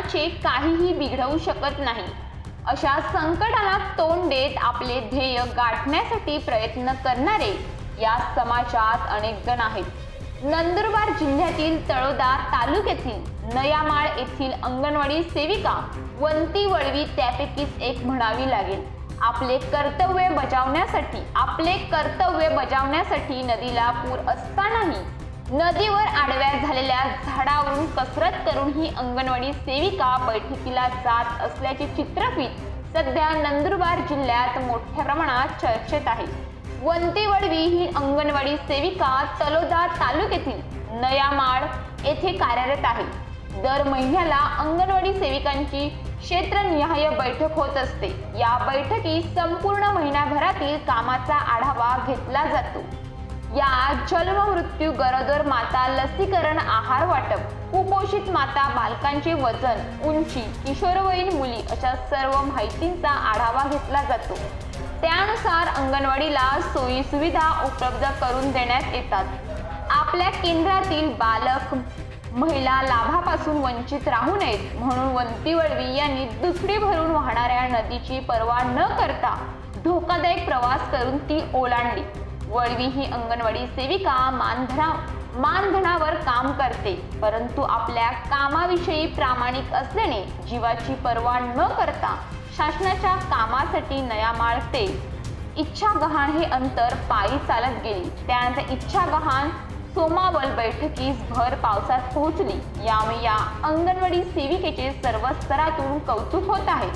समाजाचे काहीही बिघडवू शकत नाही। अशा संकटाला तोंड देत आपले ध्येय गाठण्यासाठी प्रयत्न करणारे या समाजात अनेक जण आहेत। नंदुरबार जिल्ह्यातील तळोदा तालुक्यातील नयामाळ येथील अंगणवाडी सेविका वंती वळवी त्यापैकीच एक म्हणावी लागेल। आपले कर्तव्य बजावण्यासाठी नदीला पूर असतानाही नदीवर आडव्या झालेल्या झाडावरून कसरत करून ही अंगणवाडी सेविका बैठकीला जात असल्याचे चित्रफित सध्या नंदुरबार जिल्ह्यात मोठ्या प्रमाणात चर्चेत आहे। वंती वळवी ही अंगणवाडी सेविका तळोदा तालुक्यातील नयामाळ येथे कार्यरत आहे। दर महिन्याला अंगणवाडी सेविकांची क्षेत्रनिहाय बैठक होत असते। या बैठकीत संपूर्ण महिन्याभरातील कामाचा आढावा घेतला जातो। यात जन्म मृत्यू, गरोदर माता, लसीकरण, आहार वाटप, कुपोषित माता, बालकांचे वजन, उंची, किशोरवयीन मुली अशा सर्व माहितींचा आढावा घेतला जातो। त्यानुसार अंगणवाडीला सोयी सुविधा उपलब्ध करून देण्यात येतात। आपल्या केंद्रातील बालक महिला लाभापासून वंचित राहू नयेत म्हणून वंती वळवी यांनी दुथडी भरून वाहणाऱ्या नदीची पर्वा न करता धोकादायक प्रवास करून ती ओलांडली। वळवी ही अंगणवाडी सेविका मानधनावर काम करते, परंतु आपल्या कामाविषयी प्रामाणिक असल्याने जीवाची पर्वा न करता शासनाच्या कामासाठी नयामाळ ते इच्छागहाण हे अंतर पायी चालत गेली। त्यानंतर इच्छागहाण सोमावल बैठकीस भर पावसात पोहोचली। यामुळे या अंगणवाडी सेविकेचे सर्व स्तरातून कौतुक होत आहे।